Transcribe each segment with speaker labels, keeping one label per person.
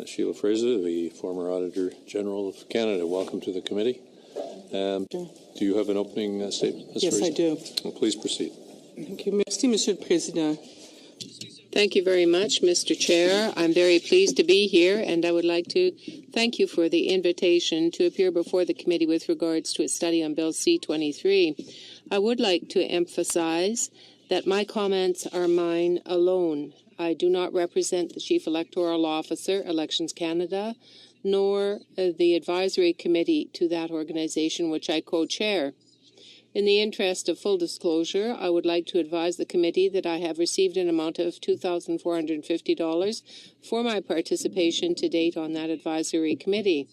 Speaker 1: Sheila Fraser, the former Auditor General of Canada. Welcome to the committee. Do you have an opening statement, Ms.
Speaker 2: Yes,
Speaker 1: Fraser?
Speaker 2: I do.
Speaker 1: Well, please proceed.
Speaker 2: Thank you. Merci, Monsieur le Président.
Speaker 3: Thank you very much, Mr. Chair. I'm very pleased to be here, and I would like to thank you for the invitation to appear before the committee with regards to its study on Bill C-23. I would like to emphasize that my comments are mine alone. I do not represent the Chief Electoral Officer, Elections Canada, nor the advisory committee to that organization, which I co-chair. In the interest of full disclosure, I would like to advise the committee that I have received an amount of $2,450 for my participation to date on that advisory committee.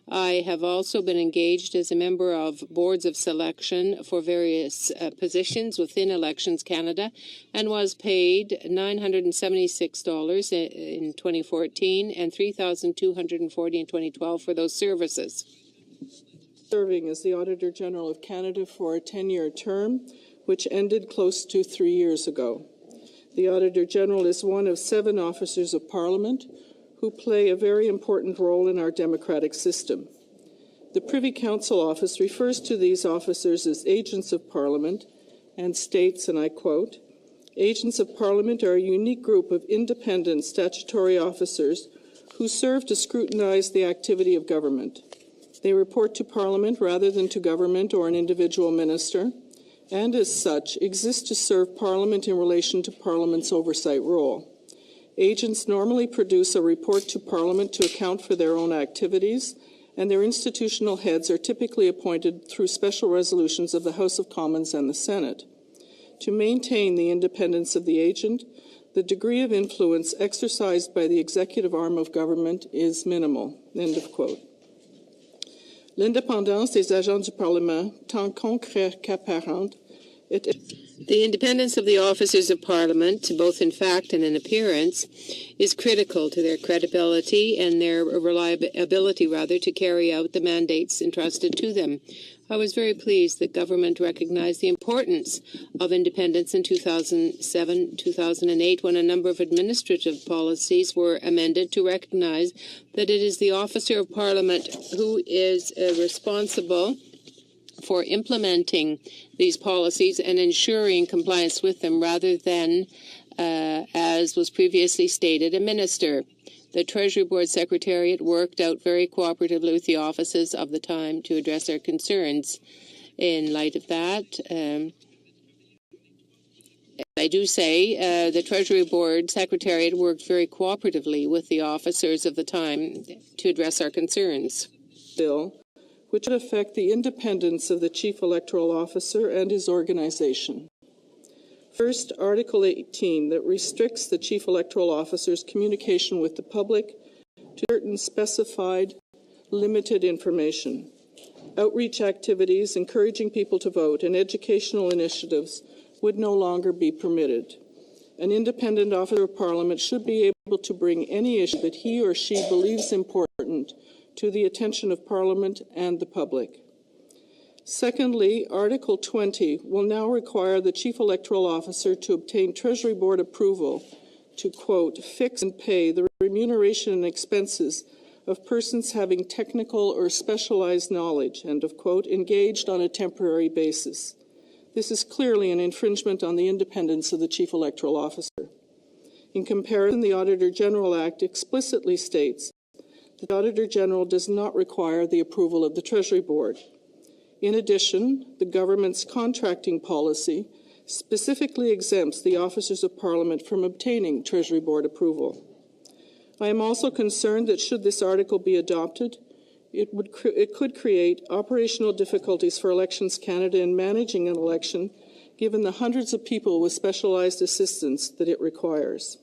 Speaker 3: I have also been engaged as a member of boards of selection for various positions within Elections Canada and was paid $976 in 2014 and $3,240 in 2012 for those services.
Speaker 2: Serving as the Auditor General of Canada for a 10-year term, which ended close to 3 years ago. The Auditor General is one of 7 officers of Parliament who play a very important role in our democratic system. The Privy Council Office refers to these officers as agents of Parliament and states, and I quote, "Agents of Parliament are a unique group of independent statutory officers who serve to scrutinize the activity of government. They report to Parliament rather than to government or an individual minister, and as such exist to serve Parliament in relation to Parliament's oversight role. Agents normally produce a report to Parliament to account for their own activities, and their institutional heads are typically appointed through special resolutions of the House of Commons and the Senate. To maintain the independence of the agent, the degree of influence exercised by the executive arm of government is minimal." End of quote. L'indépendance des agents du Parlement, tant concrète qu'apparente,
Speaker 3: The independence of the officers of Parliament, both in fact and in appearance, is critical to their credibility and their reliability, to carry out the mandates entrusted to them. I was very pleased that government recognized the importance of independence in 2007-2008 when a number of administrative policies were amended to recognize that it is the officer of Parliament who is responsible for implementing these policies and ensuring compliance with them rather than, as was previously stated, a minister. The Treasury Board Secretariat worked out very cooperatively with the offices of the time to address our concerns. In light of that, I do say the Treasury Board Secretariat worked very cooperatively with the officers of the time to address our concerns.
Speaker 2: Bill, which would affect the independence of the Chief Electoral Officer and his organization. First, Article 18, that restricts the Chief Electoral Officer's communication with the public to certain specified, limited information. Outreach activities encouraging people to vote and educational initiatives would no longer be permitted. An independent officer of Parliament should be able to bring any issue that he or she believes important to the attention of Parliament and the public. Secondly, Article 20 will now require the Chief Electoral Officer to obtain Treasury Board approval to, quote, fix and pay the remuneration and expenses of persons having technical or specialized knowledge, end of quote, engaged on a temporary basis. This is clearly an infringement on the independence of the Chief Electoral Officer. In comparison, the Auditor General Act explicitly states the Auditor General does not require the approval of the Treasury Board. In addition, the government's contracting policy specifically exempts the officers of Parliament from obtaining Treasury Board approval. I am also concerned that should this article be adopted, it could create operational difficulties for Elections Canada in managing an election, given the hundreds of people with specialized assistance that it requires.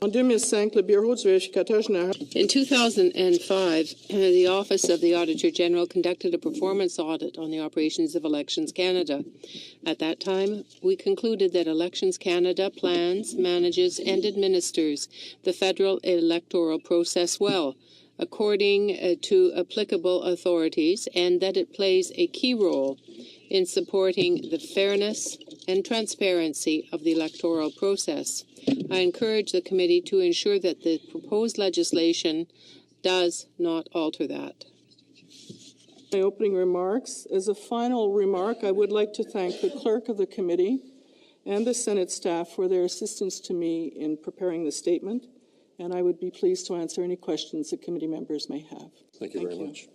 Speaker 2: In 2005, the Office of the Auditor General conducted a performance audit on the operations of Elections Canada. At that time, we concluded that Elections Canada plans, manages, and administers the federal electoral process well, according to applicable authorities, and that it plays a key role in supporting the fairness,
Speaker 3: and transparency of the electoral process. I encourage the committee to ensure that the proposed legislation does not alter that.
Speaker 2: My opening remarks. As a final remark, I would like to thank the clerk of the committee and the Senate staff for their assistance to me in preparing the statement, and I would be pleased to answer any questions that committee members may have.
Speaker 1: Thank you very much.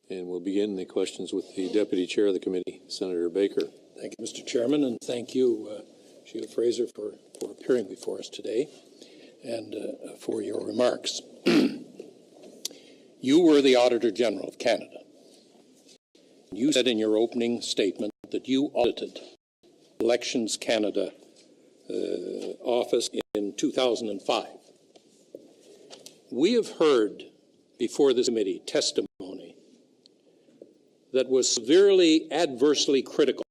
Speaker 1: And we'll begin the questions with the Deputy Chair of the committee, Senator Baker.
Speaker 4: Thank you, Mr. Chairman, and thank you, Sheila Fraser, for appearing before us today and for your remarks. You were the Auditor General of Canada. You said in your opening statement that you audited Elections Canada office in 2005. We have heard before this committee testimony that was severely adversely critical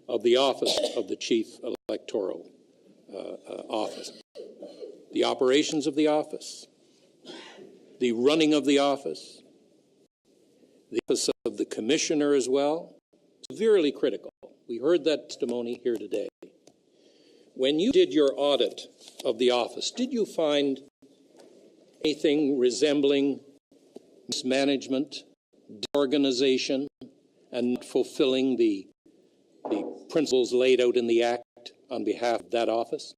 Speaker 4: of the office of the Chief Electoral Office, the operations of the office, the running of the office, the office of the Commissioner as well, severely critical. We heard that testimony here today. When you did your audit of the office, did you find anything resembling mismanagement, disorganization, and not fulfilling the principles laid out in the Act on behalf of that office?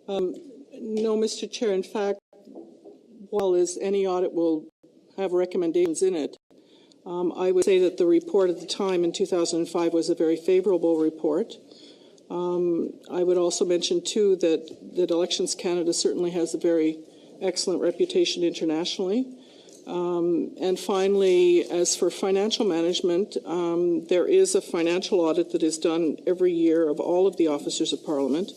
Speaker 2: No, Mr. Chair. In fact, while as any audit will have recommendations in it, I would say that the report at the time in 2005 was a very favorable report. I would also mention, too, that Elections Canada certainly has a very excellent reputation internationally. And finally, as for financial management, there is a financial audit that is done every year of all of the officers of Parliament,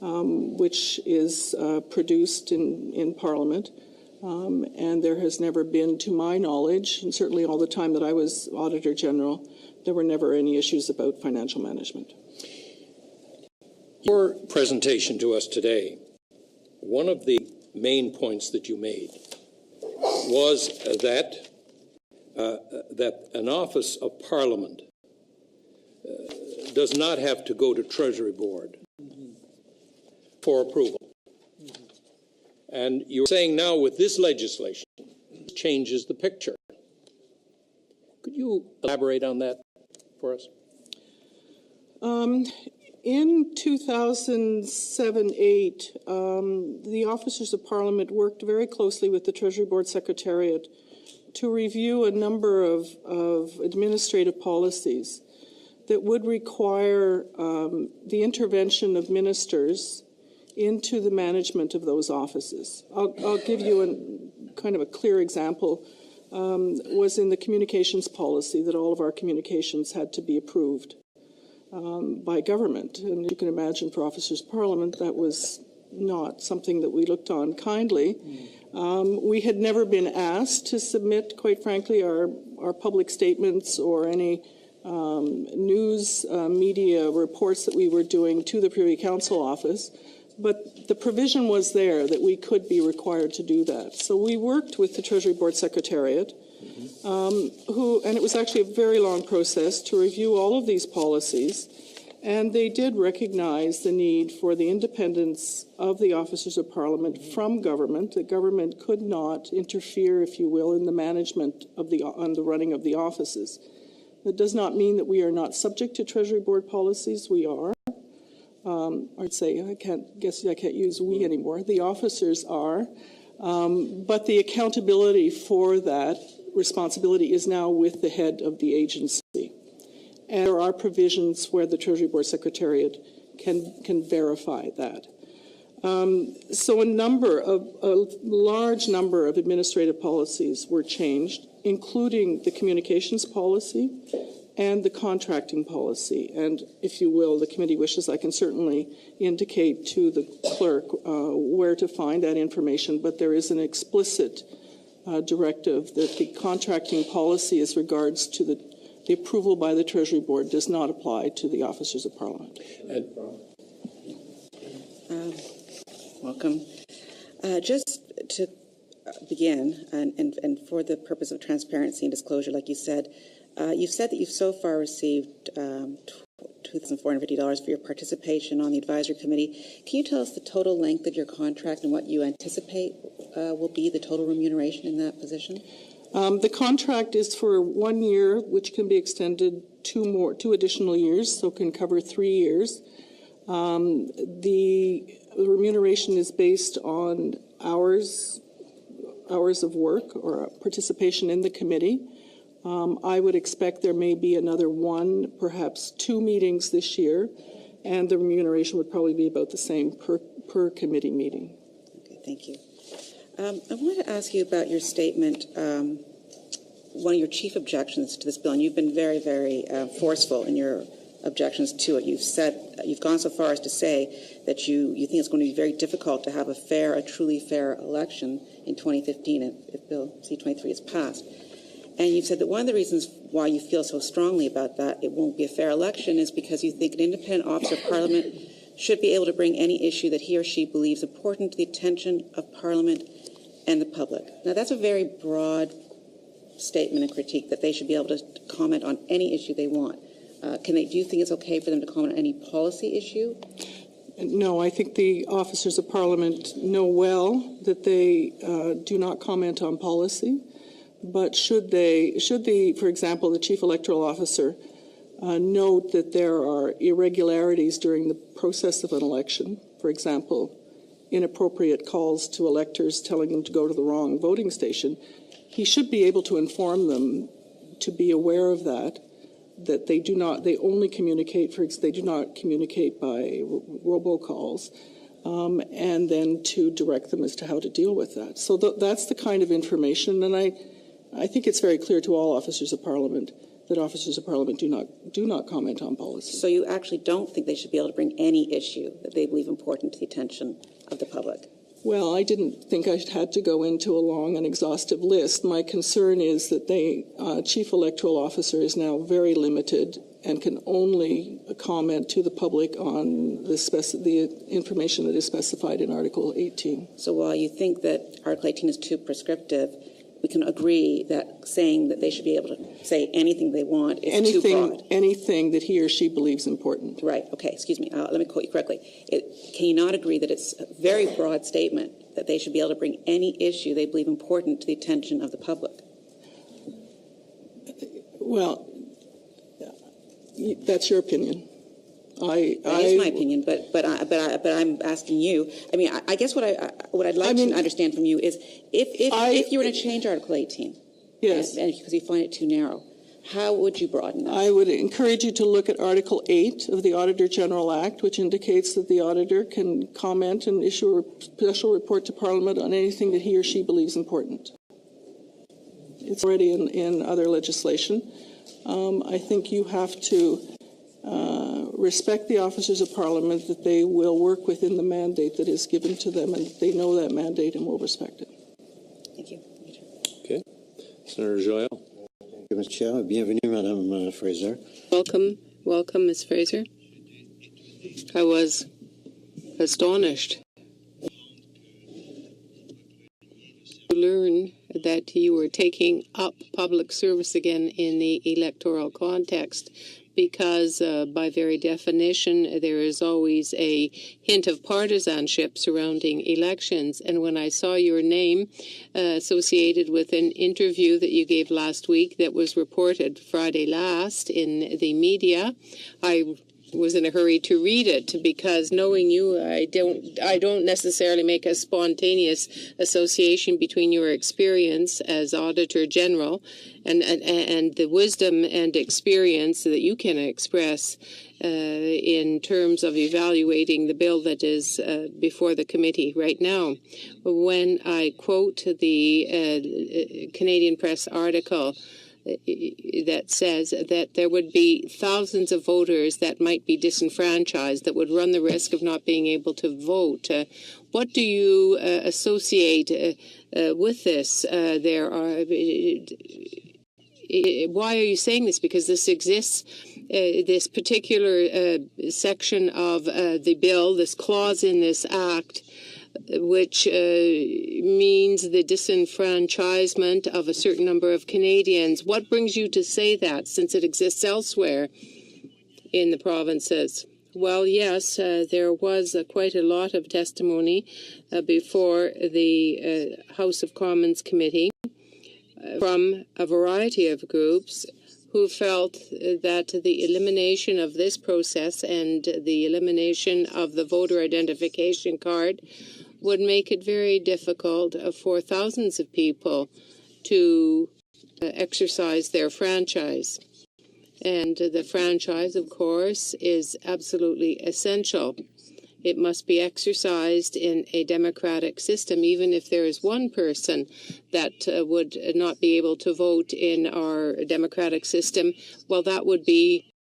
Speaker 2: which is produced in Parliament. And there has never been, to my knowledge, and certainly all the time that I was Auditor General, there were never any issues about financial management.
Speaker 4: Your presentation to us today, one of the main points that you made was that an office of Parliament does not have to go to Treasury Board for approval. And you're saying now with this legislation, it changes the picture. Could you elaborate on that for us?
Speaker 2: In 2007-8, the officers of Parliament worked very closely with the Treasury Board Secretariat to review a number of administrative policies that would require the intervention of ministers into the management of those offices. I'll give you kind of a clear example. Was in the communications policy that all of our communications had to be approved by government. And you can imagine for officers of Parliament that was not something that we looked on kindly. We had never been asked to submit, quite frankly, our public statements or any news media reports that we were doing to the Privy Council office. But the provision was there that we could be required to do that. So we worked with the Treasury Board Secretariat, and it was actually a very long process to review all of these policies, and they did recognize the need for the independence of the officers of Parliament from government. The government could not interfere, if you will, in the management of the running of the offices. That does not mean that we are not subject to Treasury Board policies. We are. I'd say I can't use we anymore. The officers are, but the accountability for that responsibility is now with the head of the agency, and there are provisions where the Treasury Board Secretariat can verify that. So a large number of administrative policies were changed, including the communications policy and the contracting policy. And if you will, the committee wishes, I can certainly indicate to the clerk where to find that information, but there is an explicit directive that the contracting policy as regards to the approval by the Treasury Board does not apply to the officers of Parliament.
Speaker 5: Welcome. Just to begin, and for the purpose of transparency and disclosure, like you said, You've said that you've so far received $2,450 for your participation on the advisory committee. Can you tell us the total length of your contract and what you anticipate will be the total remuneration in that position?
Speaker 2: The contract is for 1 year, which can be extended two additional years, so can cover 3 years. The remuneration is based on hours of work or participation in the committee. I would expect there may be another 1, perhaps 2 meetings this year, and the remuneration would probably be about the same per committee meeting.
Speaker 5: Okay, thank you. I wanted to ask you about your statement, one of your chief objections to this bill, and you've been very, very forceful in your objections to it. You've gone so far as to say that you think it's going to be very difficult to have a truly fair election in 2015 if Bill C-23 is passed. And you've said that one of the reasons why you feel so strongly about that, it won't be a fair election, is because you think an independent officer of Parliament should be able to bring any issue that he or she believes important to the attention of Parliament and the public. Now, that's a very broad statement and critique, that they should be able to comment on any issue they want. Do you think it's okay for them to comment on any policy issue?
Speaker 2: No, I think the officers of Parliament know well that they do not comment on policy. But should for example, the Chief Electoral Officer note that there are irregularities during the process of an election, for example, inappropriate calls to electors telling them to go to the wrong voting station, he should be able to inform them to be aware of that they do not communicate by robocalls, and then to direct them as to how to deal with that. So that's the kind of information, and I think it's very clear to all officers of Parliament that officers of Parliament do not comment on policy.
Speaker 5: So you actually don't think they should be able to bring any issue that they believe important to the attention of the public?
Speaker 2: Well, I didn't think I had to go into a long and exhaustive list. My concern is that the Chief Electoral Officer is now very limited and can only comment to the public on the information that is specified in Article 18.
Speaker 5: So while you think that Article 18 is too prescriptive, we can agree that saying that they should be able to say anything they want is too broad.
Speaker 2: Anything that he or she believes important.
Speaker 5: Right. Okay. Excuse me. Let me quote you correctly. Can you not agree that it's a very broad statement that they should be able to bring any issue they believe important to the attention of the public?
Speaker 2: Well, that's your opinion.
Speaker 5: That is my opinion, but I'm asking you. I mean, I guess what I'd like to understand from you is if you were to change Article 18,
Speaker 2: yes,
Speaker 5: and because you find it too narrow, how would you broaden that?
Speaker 2: I would encourage you to look at Article 8 of the Auditor General Act, which indicates that the auditor can comment and issue a special report to Parliament on anything that he or she believes important. It's already in other legislation. I think you have to respect the officers of Parliament, that they will work within the mandate that is given to them, and they know that mandate and will respect it.
Speaker 5: Thank you.
Speaker 1: Okay. Senator Joyal.
Speaker 6: Thank you, Mr. Chair. Bienvenue, Madame Fraser.
Speaker 3: Welcome, Ms. Fraser. I was astonished to learn that you were taking up public service again in the electoral context, because by very definition, there is always a hint of partisanship surrounding elections. And when I saw your name associated with an interview that you gave last week that was reported Friday last in the media, I was in a hurry to read it, because knowing you, I don't necessarily make a spontaneous association between your experience as Auditor General and the wisdom and experience that you can express in terms of evaluating the bill that is before the committee right now. When I quote the Canadian Press article that says that there would be thousands of voters that might be disenfranchised, that would run the risk of not being able to vote. What do you associate with this? Why are you saying this? Because this exists, this particular section of the bill, this clause in this act, which means the disenfranchisement of a certain number of Canadians. What brings you to say that, since it exists elsewhere in the provinces? Well, yes, there was quite a lot of testimony before the House of Commons Committee from a variety of groups who felt that the elimination of this process and the elimination of the voter identification card would make it very difficult for thousands of people to exercise their franchise. And the franchise, of course, is absolutely essential. It must be exercised in a democratic system, even if there is one person that would not be able to vote in our democratic system. Well, that would be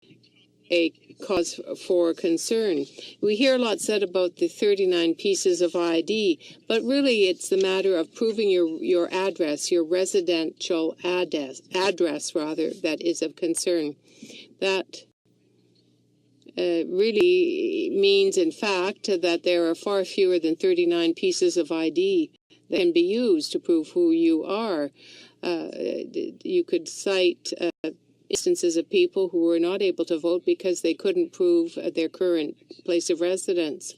Speaker 3: a cause for concern. We hear a lot said about the 39 pieces of ID, but really it's the matter of proving your address, your residential address that is of concern. That really means, in fact, that there are far fewer than 39 pieces of ID that can be used to prove who you are. You could cite instances of people who were not able to vote because they couldn't prove their current place of residence.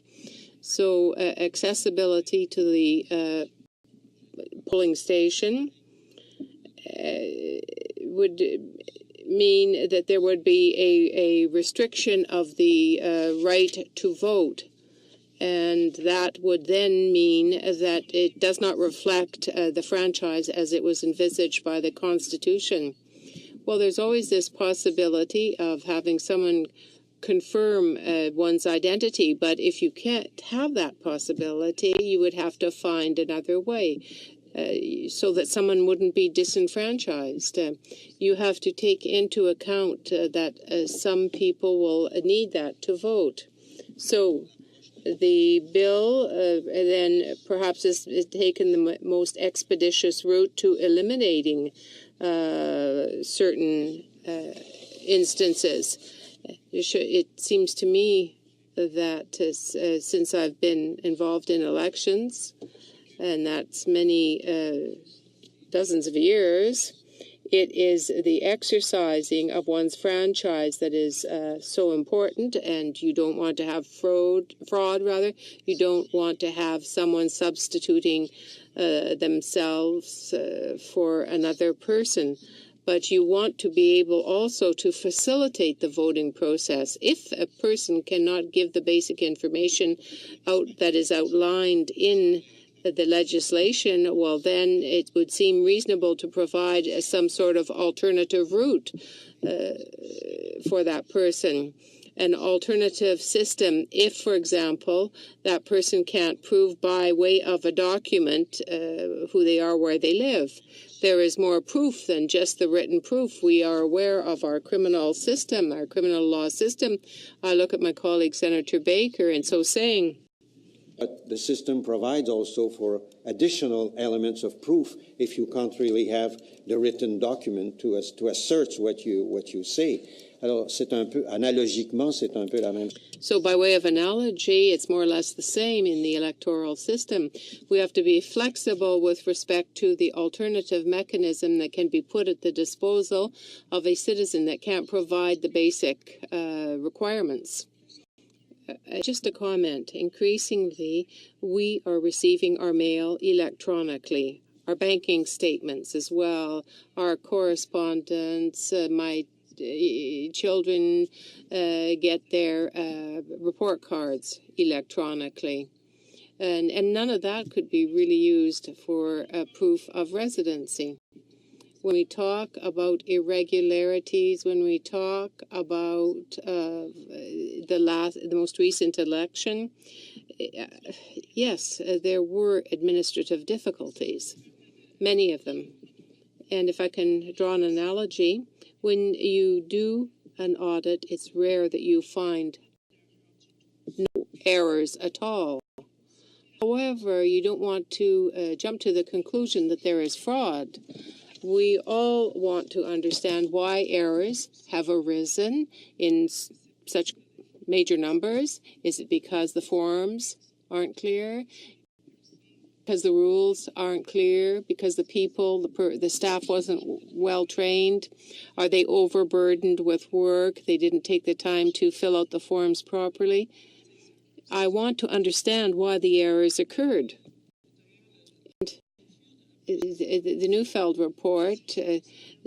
Speaker 3: So accessibility to the polling station would mean that there would be a restriction of the right to vote. And that would then mean that it does not reflect the franchise as it was envisaged by the Constitution. Well, there's always this possibility of having someone confirm one's identity, but if you can't have that possibility, you would have to find another way so that someone wouldn't be disenfranchised. You have to take into account that some people will need that to vote. So the bill then perhaps is taken the most expeditious route to eliminating certain instances. It seems to me that since I've been involved in elections, and that's many dozens of years, it is the exercising of one's franchise that is so important, and you don't want to have fraud. You don't want to have someone substituting themselves for another person. But you want to be able also to facilitate the voting process. If a person cannot give the basic information that is outlined in the legislation, well, then it would seem reasonable to provide some sort of alternative route for that person. An alternative system, if, for example, that person can't prove by way of a document who they are, where they live. There is more proof than just the written proof. We are aware of our criminal system, our criminal law system. I look at my colleague, Senator Baker, and so saying,
Speaker 6: but the system provides also for additional elements of proof if you can't really have the written document to assert what you say. Alors, analogiquement, c'est un peu la même.
Speaker 3: So by way of analogy, it's more or less the same in the electoral system. We have to be flexible with respect to the alternative mechanism that can be put at the disposal of a citizen that can't provide the basic requirements. Just a comment. Increasingly, we are receiving our mail electronically, our banking statements as well, our correspondence, my children get their report cards electronically. And none of that could be really used for proof of residency. When we talk about irregularities, when we talk about the most recent election, yes, there were administrative difficulties, many of them. And if I can draw an analogy, when you do an audit, it's rare that you find no errors at all. However, you don't want to jump to the conclusion that there is fraud. We all want to understand why errors have arisen in such major numbers. Is it because the forms aren't clear? because the rules aren't clear, because the people, the staff wasn't well trained? Are they overburdened with work? They didn't take the time to fill out the forms properly? I want to understand why the errors occurred. The Neufeld report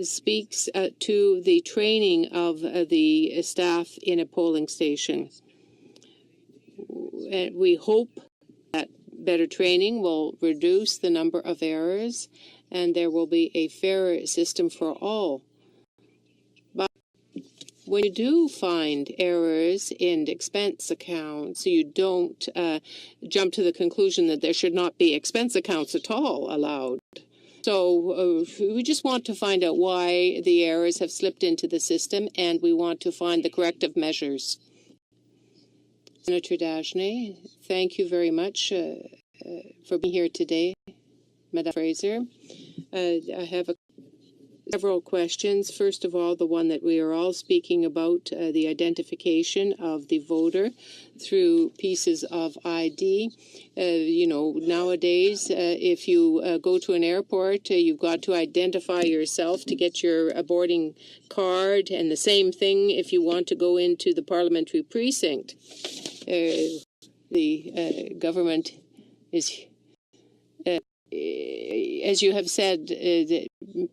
Speaker 3: speaks to the training of the staff in a polling station. And we hope that better training will reduce the number of errors and there will be a fairer system for all. But when you do find errors in expense accounts, you don't jump to the conclusion that there should not be expense accounts at all allowed. So we just want to find out why the errors have slipped into the system, and we want to find the corrective measures. Senator Dagenais, thank you very much for being here today, Madame Fraser. I have several questions. First of all, the one that we are all speaking about, the identification of the voter through pieces of ID. Nowadays, if you go to an airport, you've got to identify yourself to get your boarding card, and the same thing if you want to go into the parliamentary precinct. The government is, as you have said,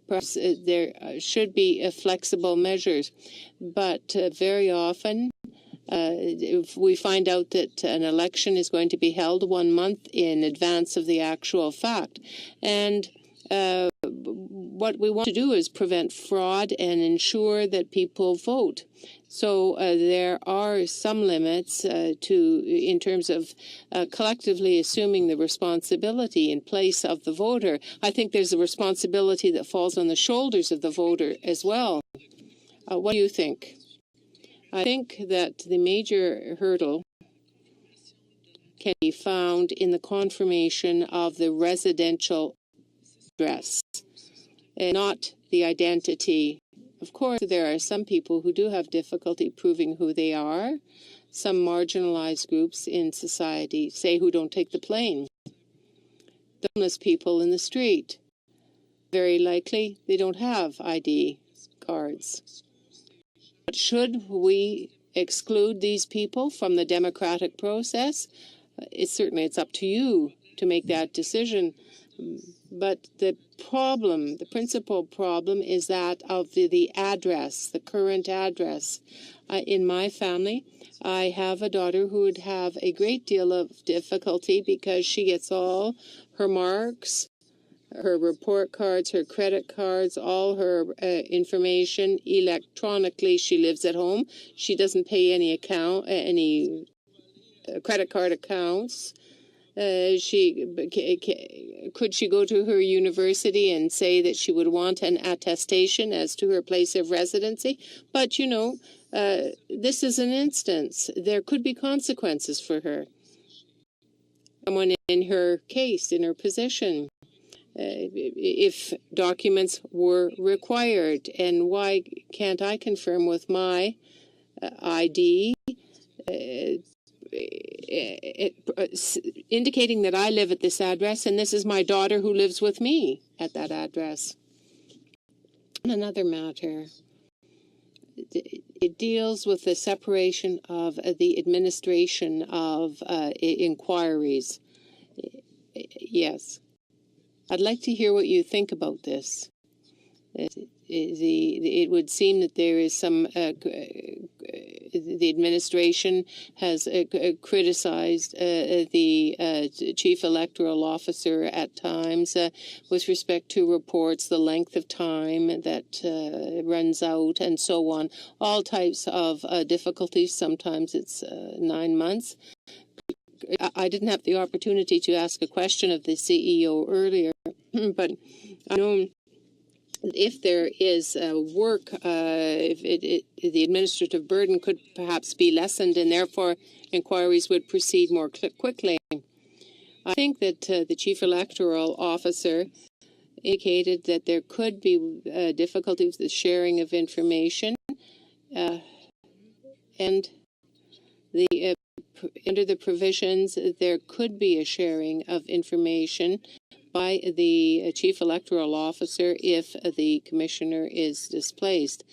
Speaker 3: perhaps there should be flexible measures, but very often if we find out that an election is going to be held 1 month in advance of the actual fact. And what we want to do is prevent fraud and ensure that people vote. So there are some limits in terms of collectively assuming the responsibility in place of the voter. I think there's a responsibility that falls on the shoulders of the voter as well. What do you think? I think that the major hurdle can be found in the confirmation of the residential address, and not the identity. Of course, there are some people who do have difficulty proving who they are. Some marginalized groups in society, say, who don't take the plane. The homeless people in the street, very likely they don't have ID cards. But should we exclude these people from the democratic process? It's up to you to make that decision. But the principal problem is that of the address, the current address. In my family, I have a daughter who would have a great deal of difficulty because she gets all her marks, her report cards, her credit cards, all her information electronically. She lives at home. She doesn't pay any credit card accounts. Could she go to her university and say that she would want an attestation as to her place of residency? But, this is an instance. There could be consequences for her. Someone in her case, in her position, if documents were required. And why can't I confirm with my ID indicating that I live at this address and this is my daughter who lives with me at that address? Another matter, it deals with the separation of the administration of inquiries. Yes. I'd like to hear what you think about this. It would seem that there is some, the administration has criticized the chief electoral officer at times with respect to reports, the length of time that runs out, and so on. All types of difficulties. Sometimes it's 9 months. I didn't have the opportunity to ask a question of the CEO earlier, but I know if there is work, the administrative burden could perhaps be lessened, and therefore inquiries would proceed more quickly. I think that the chief electoral officer indicated that there could be difficulties with the sharing of information, and the provisions, there could be a sharing of information by the chief electoral officer if the commissioner is displaced.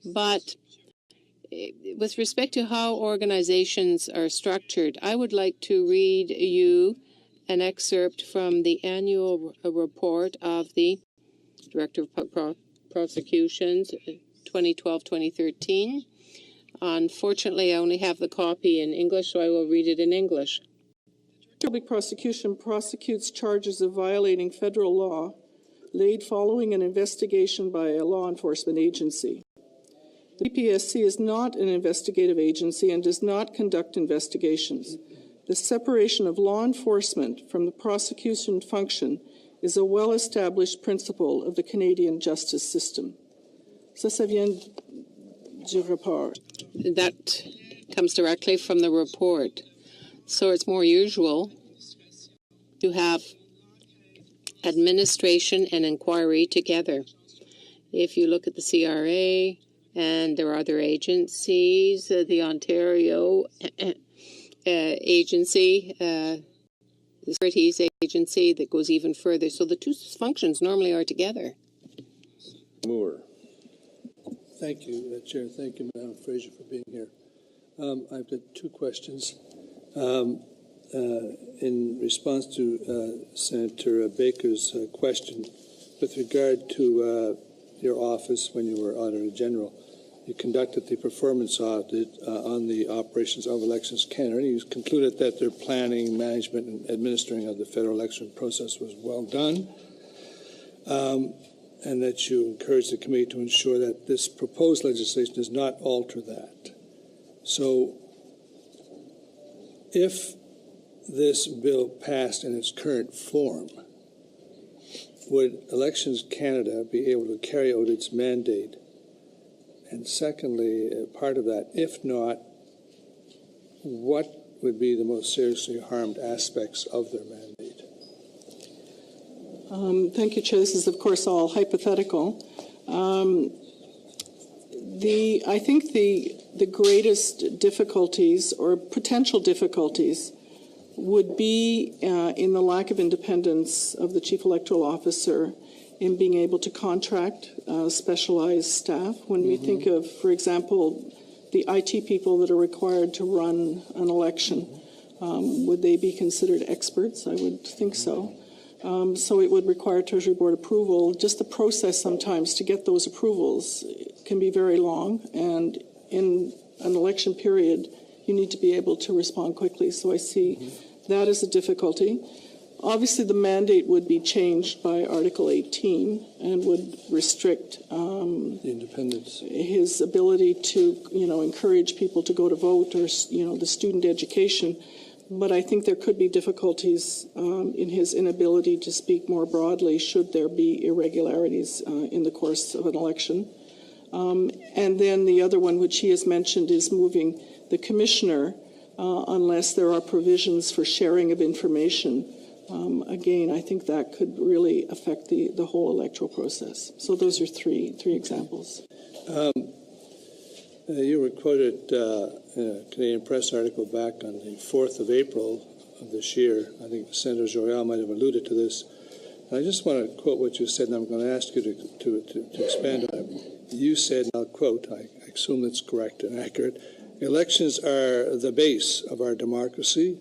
Speaker 3: But with respect to how organizations are structured, I would like to read you an excerpt from the annual report of the Director of Prosecutions, 2012-2013. Unfortunately, I only have the copy in English, so I will read it in English.
Speaker 2: Public prosecution prosecutes charges of violating federal law laid following an investigation by a law enforcement agency. The PPSC is not an investigative agency and does not conduct investigations. The separation of law enforcement from the prosecution function is a well-established principle of the Canadian justice system. Ça vient du rapport.
Speaker 3: That comes directly from the report. So it's more usual to have administration and inquiry together. If you look at the CRA, and there are other agencies, the Ontario agency, the Securities Agency that goes even further. So the two functions normally are together.
Speaker 1: Moore.
Speaker 7: Thank you, Chair. Thank you, Madam Fraser, for being here. I've got two questions. In response to Senator Baker's question, with regard to your office when you were Auditor General, you conducted the performance audit on the operations of Elections Canada. You concluded that their planning, management, and administering of the federal election process was well done, and that you encouraged the committee to ensure that this proposed legislation does not alter that. So, if this bill passed in its current form, would Elections Canada be able to carry out its mandate? And secondly, part of that, if not, what would be the most seriously harmed aspects of their mandate?
Speaker 2: Thank you, Chair. This is, of course, all hypothetical. I think the greatest difficulties or potential difficulties would be in the lack of independence of the Chief Electoral Officer in being able to contract specialized staff. When we think of, for example, the IT people that are required to run an election, would they be considered experts? I would think so. So it would require Treasury Board approval. Just the process sometimes to get those approvals can be very long, and in an election period, you need to be able to respond quickly. So I see that as a difficulty. Obviously, the mandate would be changed by Article 18 and would restrict
Speaker 7: The independence.
Speaker 2: his ability to, encourage people to go to vote, or, the student education. But I think there could be difficulties in his inability to speak more broadly should there be irregularities in the course of an election. And then the other one, which he has mentioned, is moving the commissioner unless there are provisions for sharing of information. Again, I think that could really affect the whole electoral process. So those are three examples.
Speaker 7: You were quoted in a Canadian Press article back on the 4th of April of this year. I think Senator Joyal might have alluded to this. I just want to quote what you said, and I'm going to ask you to expand on it. You said, and I'll quote, I assume it's correct and accurate, "Elections are the base of our democracy,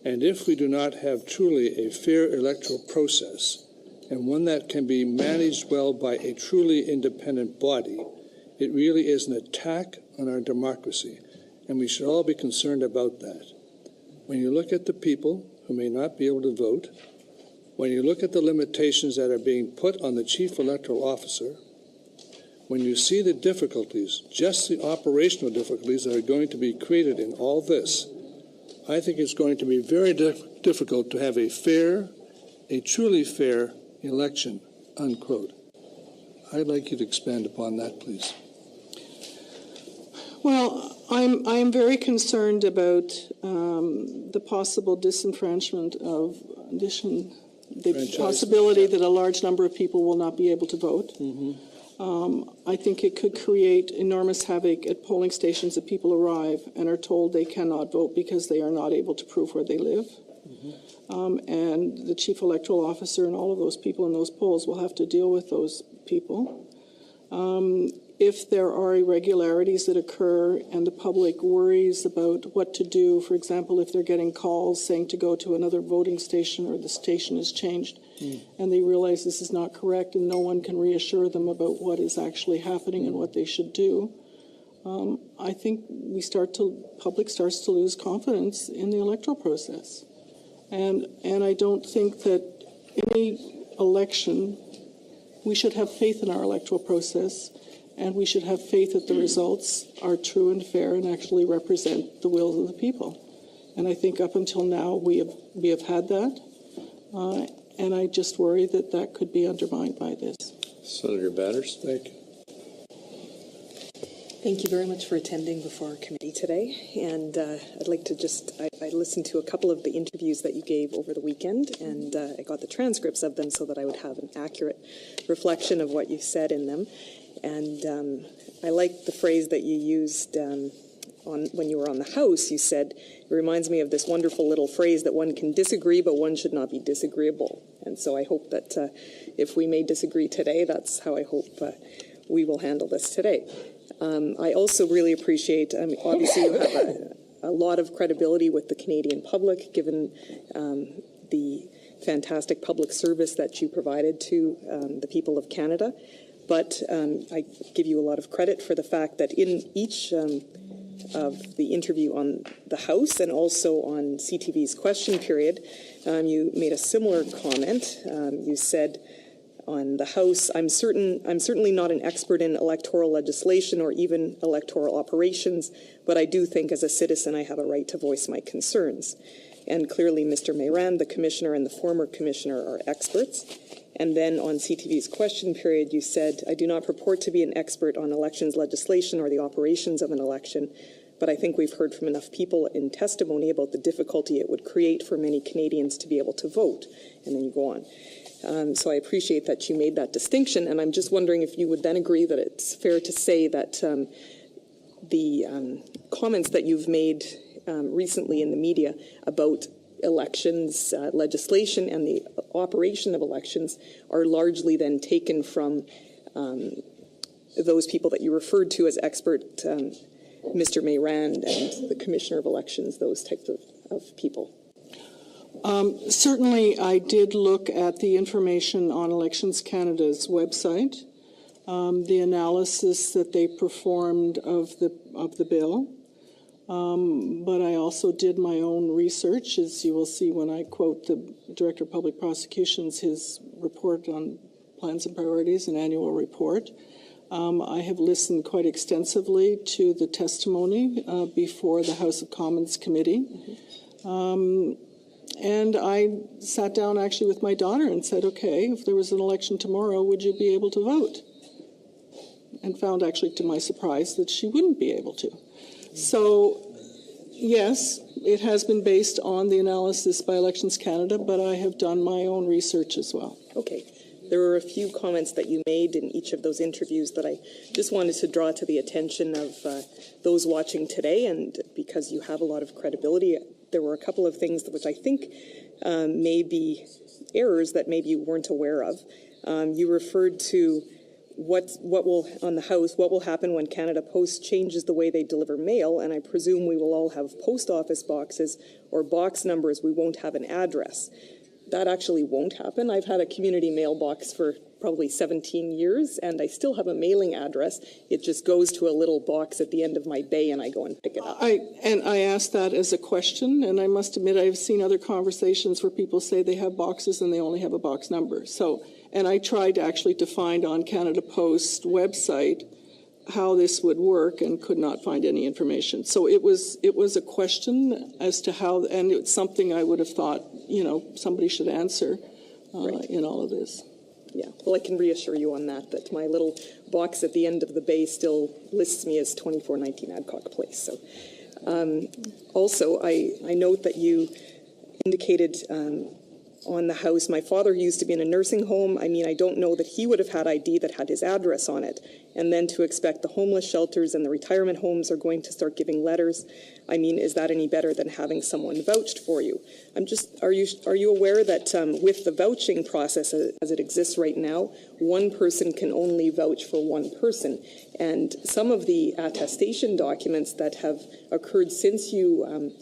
Speaker 7: and if we do not have truly a fair electoral process, and one that can be managed well by a truly independent body, it really is an attack on our democracy, and we should all be concerned about that. When you look at the people who may not be able to vote, when you look at the limitations that are being put on the Chief Electoral Officer, when you see the difficulties, just the operational difficulties that are going to be created in all this, I think it's going to be very difficult to have a truly fair election," unquote. I'd like you to expand upon that, please.
Speaker 2: Well, I'm very concerned about the possible disenfranchisement of the possibility that a large number of people will not be able to vote. I think it could create enormous havoc at polling stations that people arrive and are told they cannot vote because they are not able to prove where they live. And the chief electoral officer and all of those people in those polls will have to deal with those people. If there are irregularities that occur and the public worries about what to do, for example, if they're getting calls saying to go to another voting station or the station has changed, and they realize this is not correct and no one can reassure them about what is actually happening and what they should do, I think public starts to lose confidence in the electoral process. And I don't think that any election, we should have faith in our electoral process, and we should have faith that the results are true and fair and actually represent the will of the people. And I think up until now we have had that, and I just worry that that could be undermined by this.
Speaker 1: Senator Batters.
Speaker 7: Thank you.
Speaker 8: Thank you very much for attending before our committee today. And I'd like to I listened to a couple of the interviews that you gave over the weekend, and I got the transcripts of them so that I would have an accurate reflection of what you said in them. And I like the phrase that you used when you were on the House. You said, it reminds me of this wonderful little phrase that one can disagree, but one should not be disagreeable. And so I hope that if we may disagree today, that's how I hope we will handle this today. I also really appreciate, obviously you have a lot of credibility with the Canadian public, given the fantastic public service that you provided to the people of Canada. But I give you a lot of credit for the fact that in each of the interview on the House and also on CTV's question period, you made a similar comment. You said, on the House, I'm certainly not an expert in electoral legislation or even electoral operations, but I do think as a citizen I have a right to voice my concerns. And clearly Mr. Mayran, the commissioner, and the former commissioner are experts. And then on CTV's question period, you said, I do not purport to be an expert on elections legislation or the operations of an election, but I think we've heard from enough people in testimony about the difficulty it would create for many Canadians to be able to vote. And then you go on. So I appreciate that you made that distinction, and I'm just wondering if you would then agree that it's fair to say that the comments that you've made recently in the media about elections legislation and the operation of elections are largely then taken from those people that you referred to as expert, Mr. Mayran and the Commissioner of Elections, those types of people.
Speaker 2: Certainly, I did look at the information on Elections Canada's website, the analysis that they performed of the bill, but I also did my own research, as you will see when I quote the Director of Public Prosecutions, his report on plans and priorities, an annual report. I have listened quite extensively to the testimony before the House of Commons Committee. And I sat down actually with my daughter and said, okay, if there was an election tomorrow, would you be able to vote? And found actually to my surprise that she wouldn't be able to. So, yes, it has been based on the analysis by Elections Canada, but I have done my own research as well.
Speaker 8: Okay. There were a few comments that you made in each of those interviews that I just wanted to draw to the attention of those watching today, and because you have a lot of credibility, there were a couple of things which I think may be errors that maybe you weren't aware of. You referred to what will on the House, what will happen when Canada Post changes the way they deliver mail, and I presume we will all have post office boxes or box numbers. We won't have an address. That actually won't happen. I've had a community mailbox for probably 17 years, and I still have a mailing address. It just goes to a little box at the end of my bay, and I go and pick it up.
Speaker 2: I asked that as a question, and I must admit I've seen other conversations where people say they have boxes and they only have a box number. So, and I tried actually to find on Canada Post website how this would work and could not find any information. So it was a question as to how, and it's something I would have thought, somebody should answer right. In all of this.
Speaker 8: Yeah, well, I can reassure you on that my little box at the end of the bay still lists me as 2419 Adcock Place. So, also, I note that you indicated on the house. My father used to be in a nursing home. I mean, I don't know that he would have had ID that had his address on it. And then to expect the homeless shelters and the retirement homes are going to start giving letters. I mean, is that any better than having someone vouched for you? Are you aware that with the vouching process as it exists right now, one person can only vouch for one person? And some of the attestation documents that have occurred since you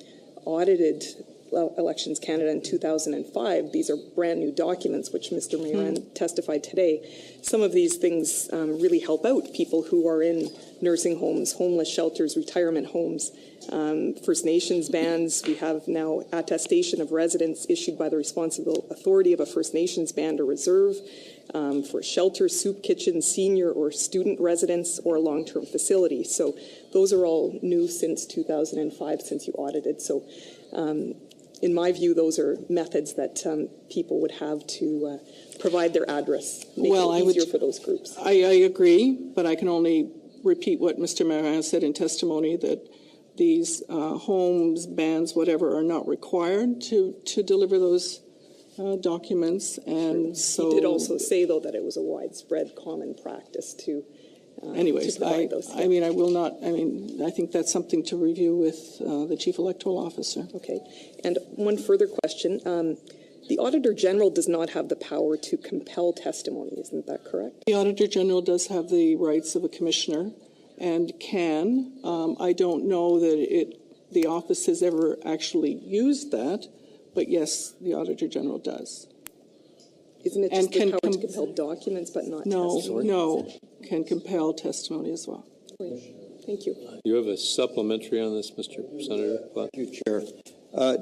Speaker 8: audited Elections Canada in 2005. These are brand new documents, which Mr. Moran testified today. Some of these things really help out people who are in nursing homes, homeless shelters, retirement homes, First Nations bands. We have now attestation of residence issued by the responsible authority of a First Nations band or reserve for shelter, soup kitchen, senior or student residence, or long-term facility. So those are all new since 2005, since you audited. So in my view, those are methods that people would have to provide their address, make it easier for those groups.
Speaker 2: I agree, but I can only repeat what Mr. Moran said in testimony, that these homes, bands, whatever, are not required to deliver those documents. And so
Speaker 8: he did also say, though, that it was a widespread common practice to
Speaker 2: anyways,
Speaker 8: provide those.
Speaker 2: I mean, I will not, I mean, I think that's something to review with the Chief Electoral Officer.
Speaker 8: Okay. And one further question. The Auditor General does not have the power to compel testimony, isn't that correct?
Speaker 2: The Auditor General does have the rights of a commissioner and can. I don't know that the office has ever actually used that, but yes, the Auditor General does.
Speaker 8: Isn't it just the power to compel documents but not testimony?
Speaker 2: No, can compel testimony as well.
Speaker 8: Thank you.
Speaker 1: You have a supplementary on this, Mr. Senator?
Speaker 6: Thank you, Chair.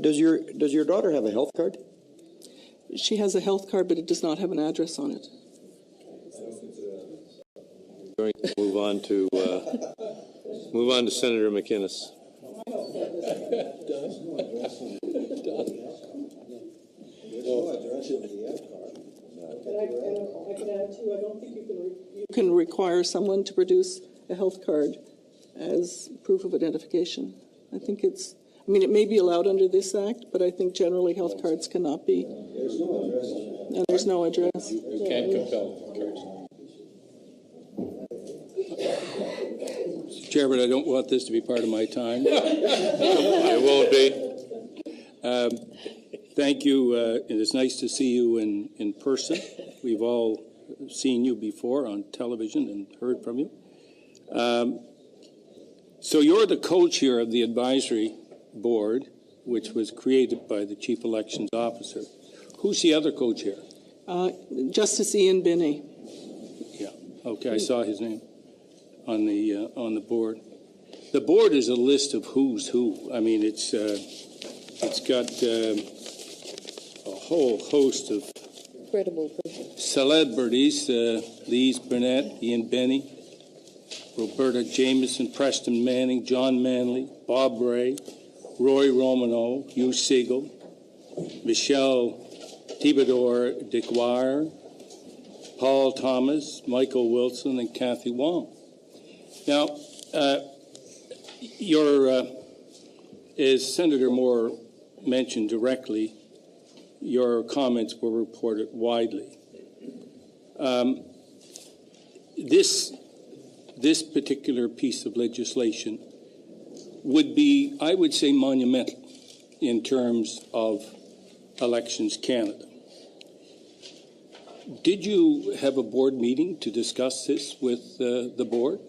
Speaker 6: Does your daughter have a health card?
Speaker 2: She has a health card, but it does not have an address on it.
Speaker 1: Going to move on to Senator McInnes.
Speaker 2: You can require someone to produce a health card as proof of identification. I think it's, I mean, it may be allowed under this act, but I think generally health cards cannot be. There's no address. And there's no address.
Speaker 4: You can't compel cards. Chair, but I don't want this to be part of my time.
Speaker 1: It won't be.
Speaker 4: Thank you. It is nice to see you in person. We've all seen you before on television and heard from you. So you're the co-chair of the advisory board, which was created by the Chief Elections Officer. Who's the other co-chair?
Speaker 2: Justice Ian Binney.
Speaker 4: Yeah. Okay, I saw his name on the board. The board is a list of who's who. I mean, it's got a whole host of
Speaker 3: Incredible.
Speaker 4: celebrities: Lise Burnett, Ian Benny, Roberta Jameson, Preston Manning, John Manley, Bob Ray, Roy Romano, Hugh Siegel, Michelle Thibodeau DeGuire, Paul Thomas, Michael Wilson, and Kathy Wong. Now, as Senator Moore mentioned directly, your comments were reported widely. This particular piece of legislation would be, I would say, monumental in terms of Elections Canada. Did you have a board meeting to discuss this with the board?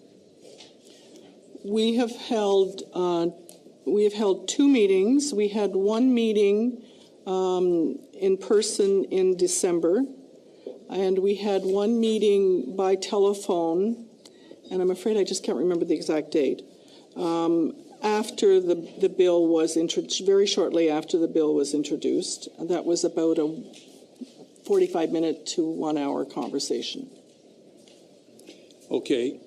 Speaker 2: We have held two meetings. We had one meeting in person in December, and we had one meeting by telephone, and I'm afraid I just can't remember the exact date, after the bill was introduced, very shortly after the bill was introduced. That was about a 45-minute to 1 hour conversation.
Speaker 4: Okay.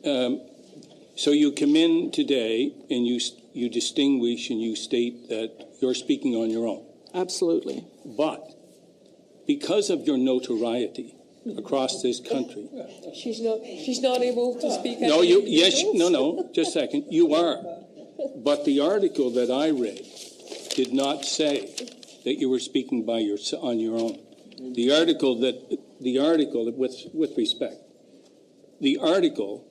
Speaker 4: So you come in today and you distinguish and you state that you're speaking on your own.
Speaker 2: Absolutely.
Speaker 4: But because of your notoriety across this country,
Speaker 9: she's not able to speak.
Speaker 4: No, just a second. You are, but the article that I read did not say that you were speaking on your own. The article, with respect, the article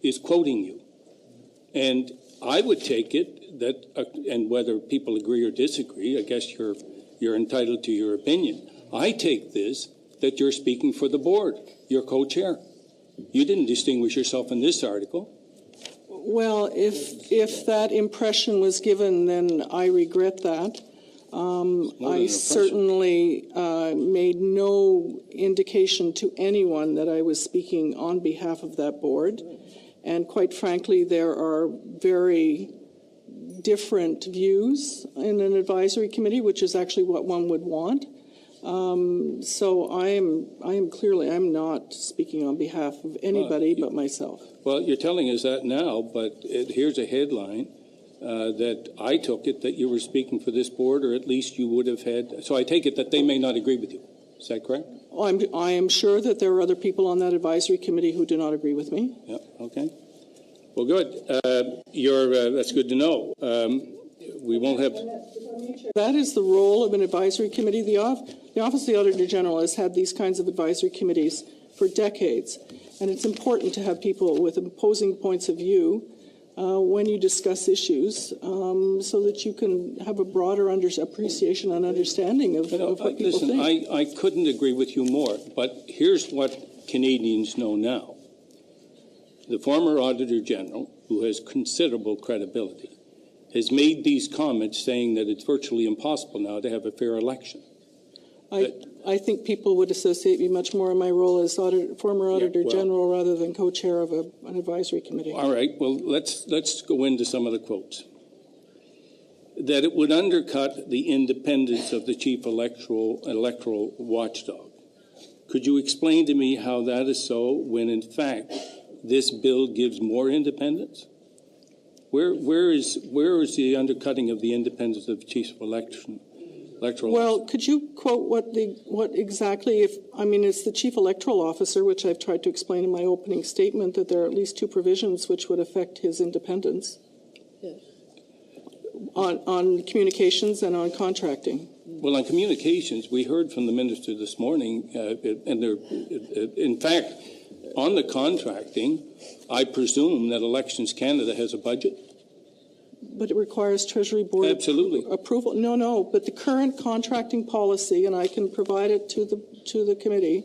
Speaker 4: is quoting you. And I would take it that, and whether people agree or disagree, I guess you're entitled to your opinion. I take this that you're speaking for the board. You're co-chair. You didn't distinguish yourself in this article.
Speaker 2: Well, if that impression was given, then I regret that. I certainly made no indication to anyone that I was speaking on behalf of that board. And quite frankly, there are very different views in an advisory committee, which is actually what one would want. So I'm not speaking on behalf of anybody but myself.
Speaker 4: Well, you're telling us that now, but here's a headline that I took it that you were speaking for this board, or at least you would have had. So I take it that they may not agree with you. Is that correct?
Speaker 2: I am sure that there are other people on that advisory committee who do not agree with me.
Speaker 4: Yeah. Okay. Well, good. That's good to know. We won't have.
Speaker 2: That is the role of an advisory committee. The Office of the Auditor General has had these kinds of advisory committees for decades, and it's important to have people with opposing points of view when you discuss issues, so that you can have a broader appreciation and understanding of what people think.
Speaker 4: I couldn't agree with you more, but here's what Canadians know now. The former Auditor General, who has considerable credibility, has made these comments saying that it's virtually impossible now to have a fair election.
Speaker 2: I think people would associate me much more in my role as former Auditor General rather than co-chair of an advisory committee.
Speaker 4: All right, well, let's go into some of the quotes. That it would undercut the independence of the chief electoral watchdog. Could you explain to me how that is so when, in fact, this bill gives more independence? Where is the undercutting of the independence of the chief electoral
Speaker 2: Well,
Speaker 4: officer?
Speaker 2: could you quote what exactly? It's the chief electoral officer, which I've tried to explain in my opening statement, that there are at least two provisions which would affect his independence on communications and on contracting.
Speaker 4: Well, on communications, we heard from the minister this morning, in fact, on the contracting, I presume that Elections Canada has a budget.
Speaker 2: But it requires Treasury Board approval. No, but the current contracting policy, and I can provide it to the committee,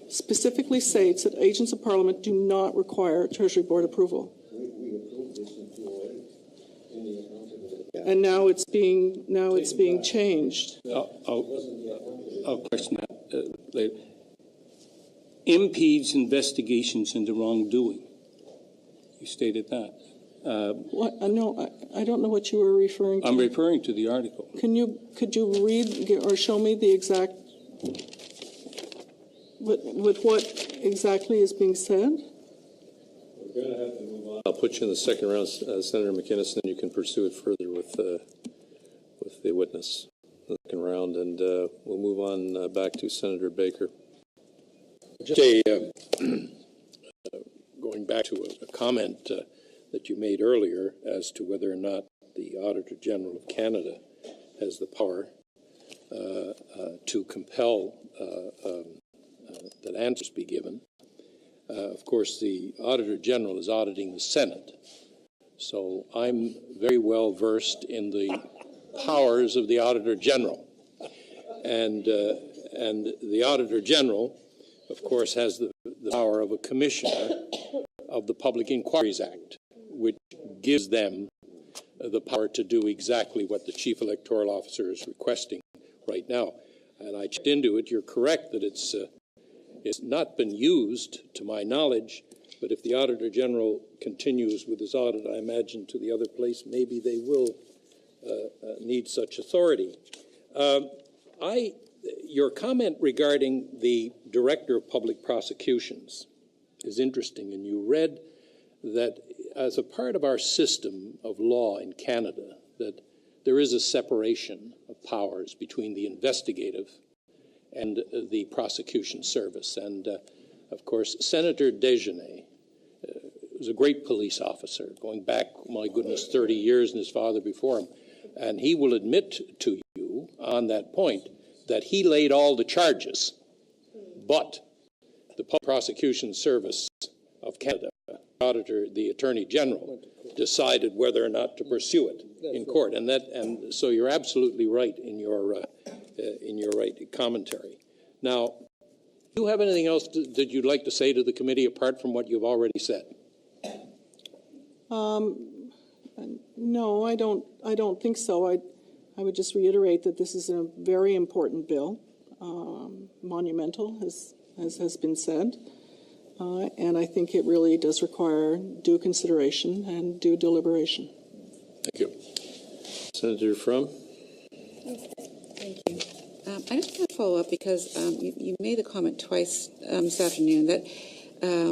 Speaker 2: specifically states that agents of Parliament do not require Treasury Board approval.
Speaker 6: We approved this in 208 in the accountability.
Speaker 2: And now it's being changed.
Speaker 4: I'll question that later. Impedes investigations into wrongdoing. You stated that.
Speaker 2: What? No, I don't know what you were referring to.
Speaker 4: I'm referring to the article.
Speaker 2: Could you read or show me the exact with what exactly is being said?
Speaker 1: We're going to have to move on. I'll put you in the second round, Senator McInnes, and you can pursue it further with the witness. The second round, and we'll move on back to Senator Baker.
Speaker 4: Just going back to a comment that you made earlier as to whether or not the Auditor General of Canada has the power to compel that answers be given. Of course, the Auditor General is auditing the Senate, so I'm very well versed in the powers of the Auditor General, and the Auditor General, of course, has the power of a commissioner of the Public Inquiries Act, which gives them the power to do exactly what the Chief Electoral Officer is requesting right now. And I checked into it. You're correct that it's not been used, to my knowledge, but if the Auditor General continues with his audit, I imagine to the other place, maybe they will need such authority. Your comment regarding the Director of Public Prosecutions is interesting, and you read that as a part of our system of law in Canada, that there is a separation of powers between the investigative and the prosecution service. And, of course, Senator Desjardins was a great police officer, going back, my goodness, 30 years, and his father before him. And he will admit to you on that point that he laid all the charges, but the Public Prosecution Service of Canada, auditor, the Attorney General, decided whether or not to pursue it in court. And so you're absolutely right in your commentary. Now, do you have anything else that you'd like to say to the committee apart from what you've already said?
Speaker 2: No, I don't think so. I would just reiterate that this is a very important bill, monumental, as has been said, and I think it really does require due consideration and due deliberation.
Speaker 1: Thank you. Senator From.
Speaker 5: Thank you. I just want to follow up because you made the comment twice this afternoon that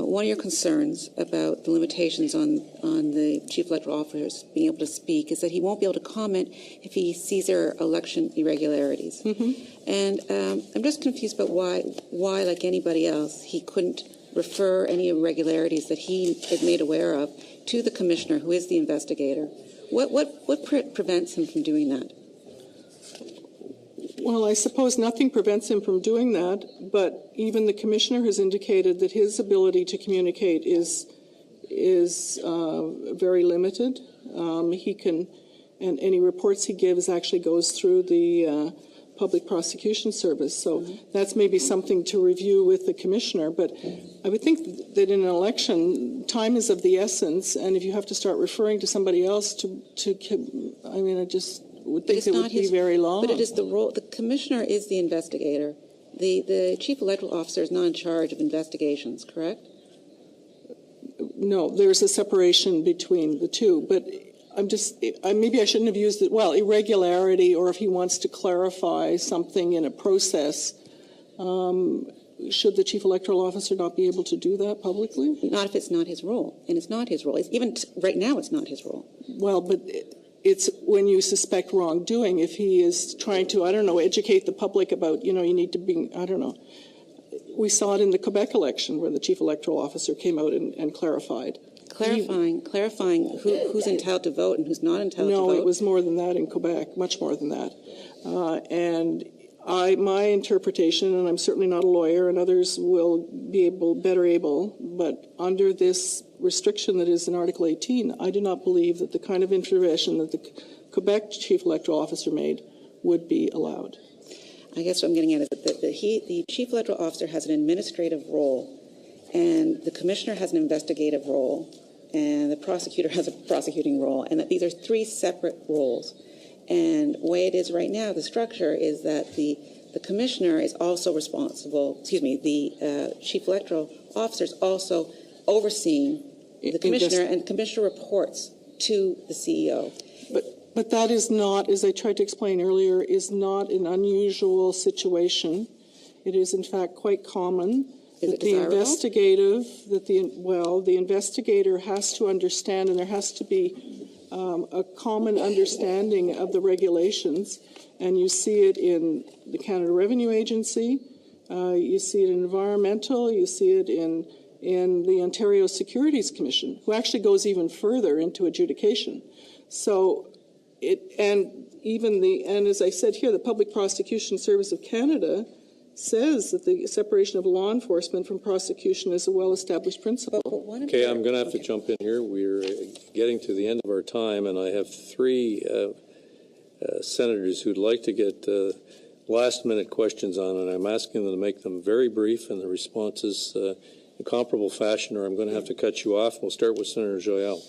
Speaker 5: one of your concerns about the limitations on the chief electoral officers being able to speak is that he won't be able to comment if he sees there are election irregularities. And I'm just confused about why, like anybody else, he couldn't refer any irregularities that he is made aware of to the commissioner, who is the investigator. What prevents him from doing that?
Speaker 2: Well, I suppose nothing prevents him from doing that, but even the commissioner has indicated that his ability to communicate is very limited. He can, and any reports he gives actually goes through the Public Prosecution Service. So that's maybe something to review with the commissioner. But I would think that in an election, time is of the essence, and if you have to start referring to somebody else I just would think it would be very long.
Speaker 5: But it is the role. The commissioner is the investigator. The chief electoral officer is not in charge of investigations, correct?
Speaker 2: No, there's a separation between the two. But maybe I shouldn't have used it. Well, irregularity, or if he wants to clarify something in a process, should the chief electoral officer not be able to do that publicly?
Speaker 5: Not if it's not his role, and it's not his role. Even right now, it's not his role.
Speaker 2: Well, but it's when you suspect wrongdoing. If he is trying to, educate the public about, you need to be, We saw it in the Quebec election where the chief electoral officer came out and clarified.
Speaker 5: Clarifying who's entitled to vote and who's not entitled to vote?
Speaker 2: No, it was more than that in Quebec, much more than that. My interpretation, and I'm certainly not a lawyer, and others will be better able, but under this restriction that is in Article 18, I do not believe that the kind of intervention that the Quebec chief electoral officer made would be allowed.
Speaker 5: I guess what I'm getting at is that the chief electoral officer has an administrative role, and the commissioner has an investigative role, and the prosecutor has a prosecuting role, and that these are three separate roles. And the way it is right now, the structure is that the commissioner is also responsible, the chief electoral officer is also overseeing the commissioner, and the commissioner reports to the CEO.
Speaker 2: But that is not, as I tried to explain earlier, is not an unusual situation. It is, in fact, quite common that the investigator has to understand, and there has to be a common understanding of the regulations, and you see it in the Canada Revenue Agency, you see it in environmental, you see it in the Ontario Securities Commission, who actually goes even further into adjudication. So and as I said here, the Public Prosecution Service of Canada says that the separation of law enforcement from prosecution is a well-established principle.
Speaker 1: Okay, I'm going to have to jump in here. We're getting to the end of our time, and I have three senators who'd like to get last-minute questions on, and I'm asking them to make them very brief and the responses in comparable fashion, or I'm going to have to cut you off. We'll start with Senator Joyal.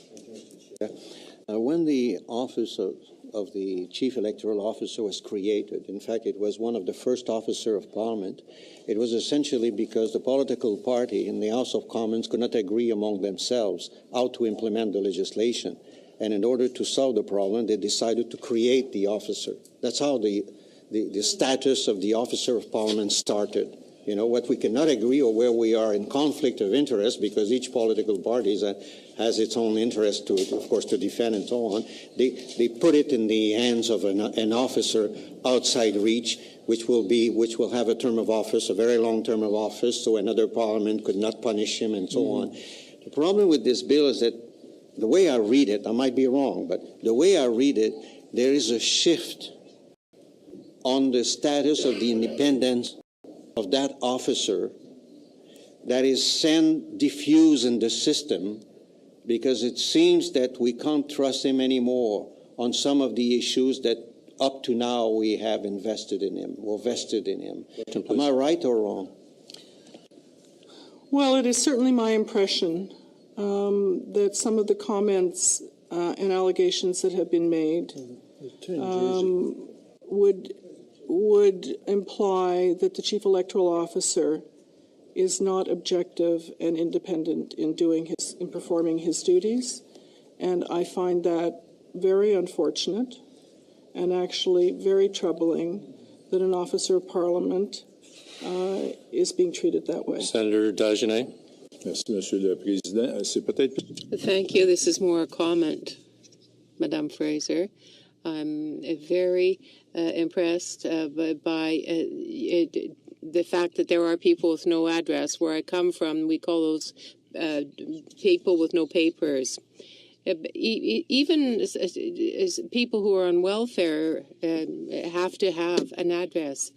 Speaker 6: When the office of the Chief Electoral Officer was created, in fact, it was one of the first officer of Parliament, it was essentially because the political party in the House of Commons could not agree among themselves how to implement the legislation. And in order to solve the problem, they decided to create the officer. That's how the status of the officer of Parliament started. What we cannot agree, or where we are in conflict of interest, because each political party has its own interest to defend and so on. They put it in the hands of an officer outside reach, which will have a term of office, a very long term of office, so another parliament could not punish him and so on. The problem with this bill is that the way I read it, I might be wrong, but the way I read it, there is a shift on the status of the independence of that officer that is diffused in the system, because it seems that we can't trust him anymore on some of the issues that up to now we have invested in him or vested in him. Am I right or wrong?
Speaker 2: Well, it is certainly my impression that some of the comments and allegations that have been made would imply that the Chief Electoral Officer is not objective and independent in performing his duties, and I find that very unfortunate and actually very troubling that an officer of Parliament is being treated that way.
Speaker 1: Senator Dagenet.
Speaker 10: Merci, Monsieur le Président. C'est peut-être...
Speaker 3: Thank you. This is more a comment, Madame Fraser. I'm very impressed by the fact that there are people with no address. Where I come from, we call those people with no papers. Even as people who are on welfare have to have an address.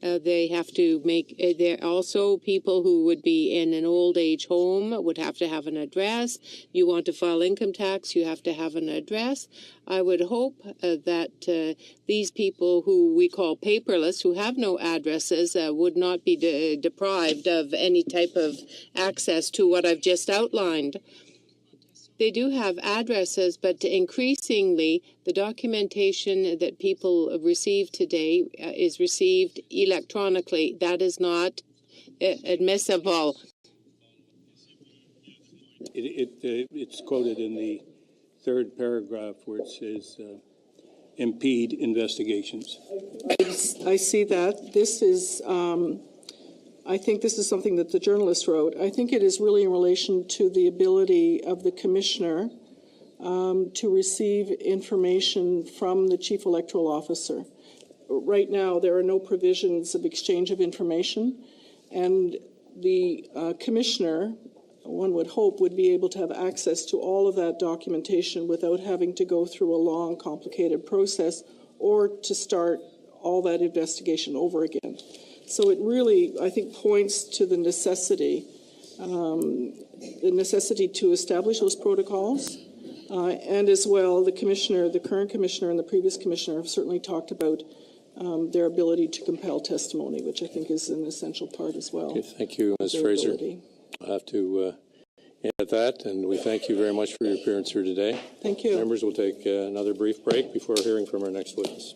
Speaker 3: They have to make, there also people who would be in an old age home would have to have an address. You want to file income tax, you have to have an address. I would hope that these people who we call paperless, who have no addresses, would not be deprived of any type of access to what I've just outlined. They do have addresses, but increasingly the documentation that people receive today is received electronically. That is not admissible.
Speaker 4: It's quoted in the third paragraph where it says impede investigations.
Speaker 2: I see that. This is, I think this is something that the journalist wrote. I think it is really in relation to the ability of the commissioner to receive information from the Chief Electoral Officer. Right now, there are no provisions of exchange of information, and the commissioner, one would hope, would be able to have access to all of that documentation without having to go through a long, complicated process or to start all that investigation over again. So it really, I think, points to the necessity to establish those protocols. And as well, the commissioner, the current commissioner and the previous commissioner have certainly talked about their ability to compel testimony, which I think is an essential part as well.
Speaker 1: Okay, thank you, Ms. Fraser. I have to end at that, and we thank you very much for your appearance here today.
Speaker 2: Thank you.
Speaker 1: Members will take another brief break before hearing from our next witness.